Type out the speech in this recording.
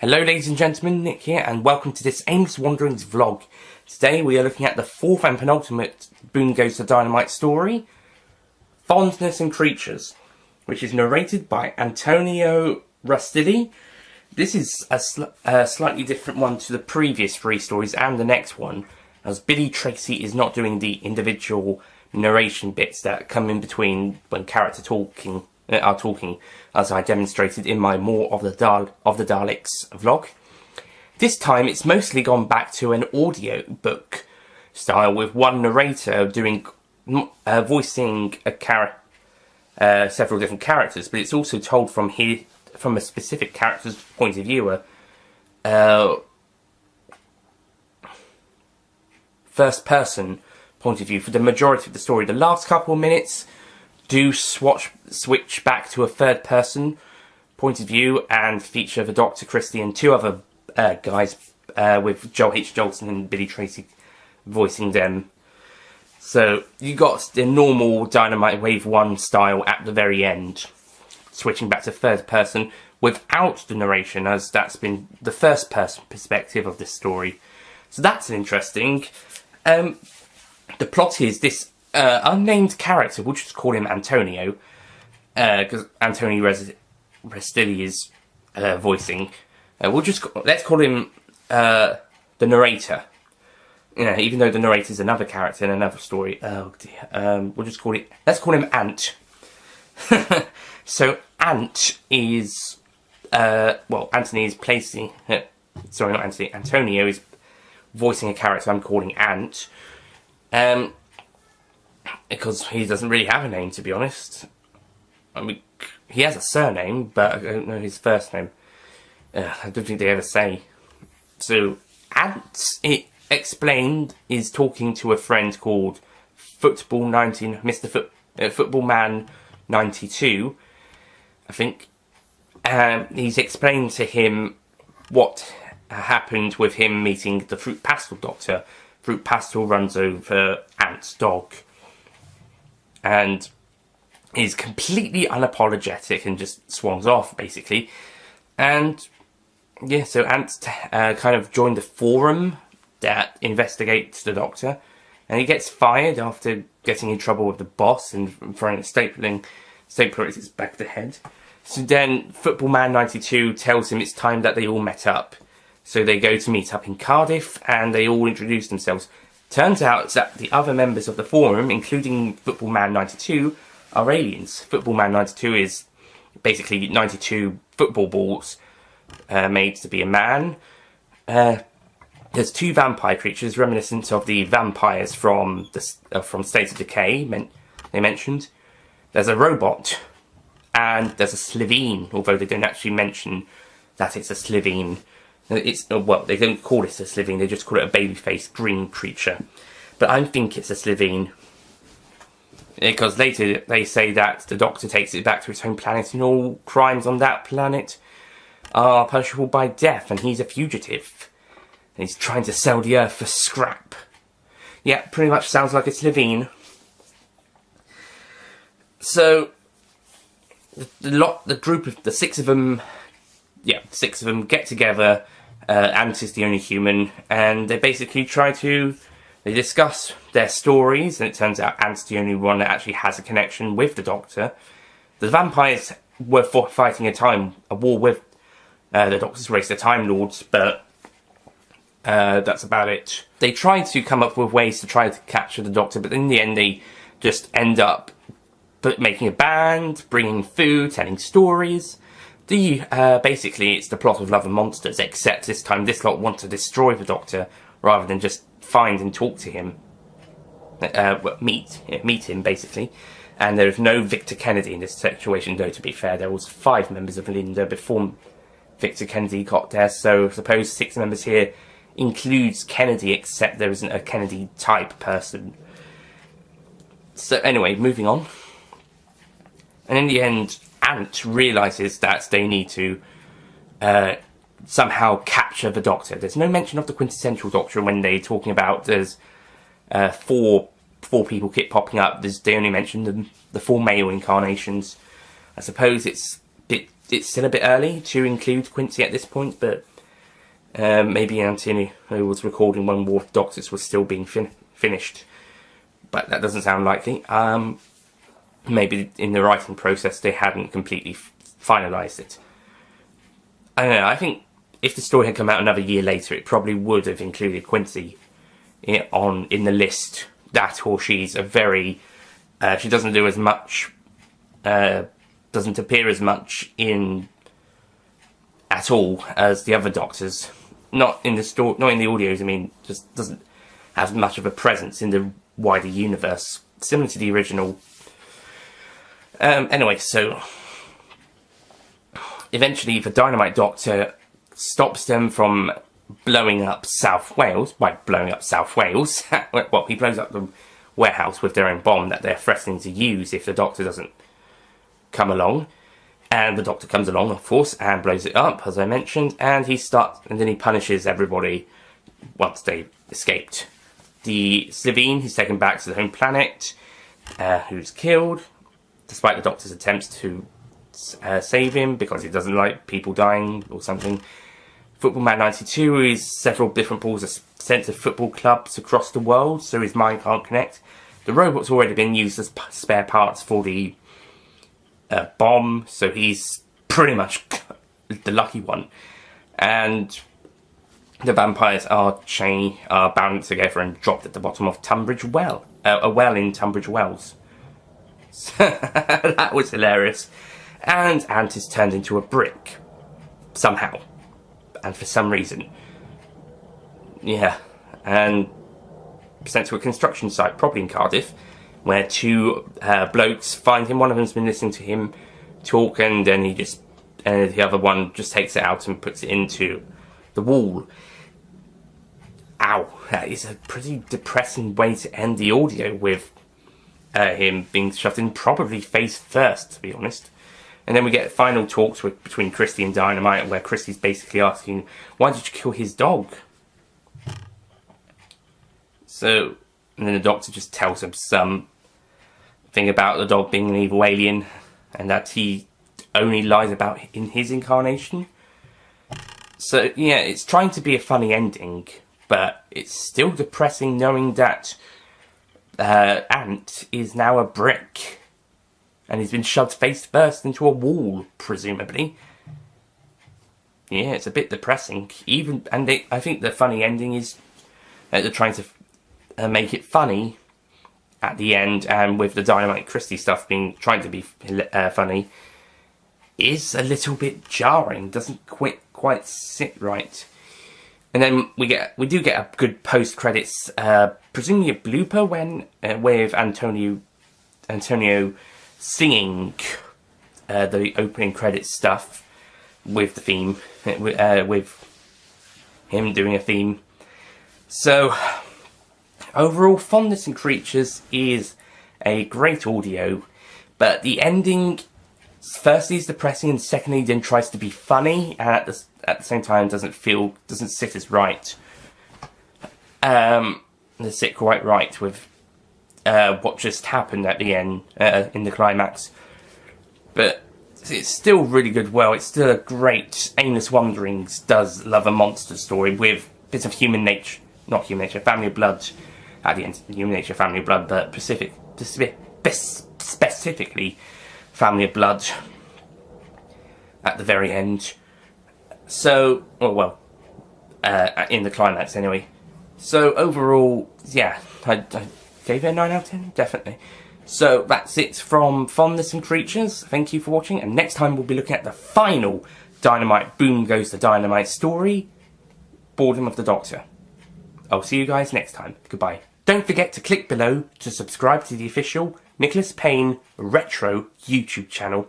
Hello ladies and gentlemen, Nick here, and welcome to this Aimless Wanderings vlog. Today we are looking at the fourth and penultimate Boom Goes to Dynamite story, Fondness and Creatures, which is narrated by Antonio Rustilli. This is a slightly different one to the previous three stories and the next one, as Billy Tracy is not doing the individual narration bits that come in between when characters are talking, as I demonstrated in my More of the Daleks vlog. This time it's mostly gone back to an audio book style, with one narrator doing voicing several different characters, but it's also told from a specific character's point of view, first person point of view for the majority of the story. The last couple of minutes do switch back to a third person point of view and feature the Dr. Christie and two other guys, with Joel H. Jolson and Billy Tracy voicing them. So you got the normal Dynamite Wave 1 style at the very end, switching back to third person without the narration, as that's been the first person perspective of this story. So that's interesting. The plot is this unnamed character, we'll just call him Antonio, because Antonio Rustilli is voicing. Let's call him the narrator. You know, even though the narrator is another character in another story. Oh dear. Let's call him Ant. So Ant is, Anthony is placing. Sorry, not Anthony. Antonio is voicing a character I'm calling Ant. Because he doesn't really have a name, to be honest. I mean, he has a surname, but I don't know his first name. I don't think they ever say. So, Ant, it explained, is talking to a friend called Football Man 92, I think. He's explained to him what happened with him meeting the Fruit Pastel Doctor. Fruit Pastel runs over Ant's dog and is completely unapologetic and just swans off, basically. And yeah, so Ant kind of joined the forum that investigates the Doctor, and he gets fired after getting in trouble with the boss and throwing a stapler at his back of the head. So then Football Man 92 tells him it's time that they all met up. So they go to meet up in Cardiff, and they all introduce themselves. Turns out that the other members of the forum, including Football Man 92, are aliens. Football Man 92 is basically 92 football balls made to be a man. There's two vampire creatures reminiscent of the vampires from State of Decay, they mentioned. There's a robot, and there's a Slitheen, although they don't actually mention that it's a Slitheen. They don't call it a Slitheen, they just call it a baby-faced green creature. But I think it's a Slitheen, because later they say that the Doctor takes it back to its home planet and all crimes on that planet are punishable by death, and he's a fugitive. And he's trying to sell the Earth for scrap. Yeah, pretty much sounds like a Slitheen. So, the group of the six of them get together. Ant is the only human, and they basically they discuss their stories, and it turns out Ant's the only one that actually has a connection with the Doctor. The vampires were fighting a war with the Doctor's race, the Time Lords, but that's about it. They tried to come up with ways to try to capture the Doctor, but in the end they just end up making a band, bringing food, telling stories. Basically, it's the plot of Love and Monsters, except this time this lot want to destroy the Doctor rather than just find and talk to him. Meet him, basically. And there's no Victor Kennedy in this situation, though, to be fair. There was 5 members of Linda before Victor Kennedy got there, so I suppose 6 members here includes Kennedy, except there isn't a Kennedy-type person. So, anyway, moving on. And in the end, Ant realises that they need to somehow capture the Doctor. There's no mention of the quintessential Doctor when they're talking about there's 4 people keep popping up. They only mention the 4 male incarnations. I suppose it's still a bit early to include Quincy at this point, but Maybe Antonio, who was recording when War of the Doctors, was still being finished. But that doesn't sound likely. Maybe in the writing process they hadn't completely finalised it. I don't know, I think if the story had come out another year later, it probably would have included Quincy in the list. That or she's a very... she doesn't do as much... doesn't appear as much in... at all as the other Doctors. Not in the audios, I mean, just doesn't have much of a presence in the wider universe. Similar to the original. Anyway, so... eventually the Dynamite Doctor stops them from blowing up South Wales. By blowing up South Wales, well, he blows up the warehouse with their own bomb that they're threatening to use if the Doctor doesn't come along. And the Doctor comes along, of course, and blows it up, as I mentioned, and then he punishes everybody once they escaped. The Slitheen, he's taken back to the home planet, who's killed, despite the Doctor's attempts to save him, because he doesn't like people dying or something. Football Man 92 is several different balls are sent to football clubs across the world, so his mind can't connect. The robot's already been used as spare parts for the bomb, so he's pretty much the lucky one. And the vampires are bound together and dropped at the bottom of Tunbridge Well, a well in Tunbridge Wells. So that was hilarious. And Ant is turned into a brick somehow, and for some reason, yeah, and sent to a construction site, probably in Cardiff, where two blokes find him. One of them's been listening to him talk, and then the other one just takes it out and puts it into the wall. Ow, that is a pretty depressing way to end the audio, with him being shoved in, probably face first, to be honest. And then we get final talks between Christy and Dynamite, where Christy's basically asking, why did you kill his dog? So, and then the Doctor just tells him something about the dog being an evil alien, and that he only lies about in his incarnation. So, yeah, it's trying to be a funny ending, but it's still depressing knowing that Ant is now a brick. And he's been shoved face first into a wall, presumably. Yeah, it's a bit depressing. I think the funny ending is they're trying to make it funny at the end, and with the Dynamite Christie stuff trying to be funny, is a little bit jarring. Doesn't quite sit right. And then we do get a good post credits, presumably a blooper with Antonio singing the opening credits stuff with the theme, with him doing a theme. So, overall, Fondness and Creatures is a great audio, but the ending, firstly, is depressing, and secondly, then tries to be funny, and at the same time doesn't sit as right. Doesn't sit quite right with what just happened at the end, in the climax. But it's still really good. Well, it's still a great... Aimless Wanderings does love a monster story with bits of human nature, not human nature, family of blood at the end. Human nature, family of blood, but specifically family of blood at the very end. So, in the climax anyway. So overall, yeah, I gave it a 9 out of 10, definitely. So that's it from Fondness and Creatures. Thank you for watching, and next time we'll be looking at the final Dynamite Boom Goes the Dynamite story, Boredom of the Doctor. I'll see you guys next time. Goodbye. Don't forget to click below to subscribe to the official Nicholas Payne Retro YouTube channel.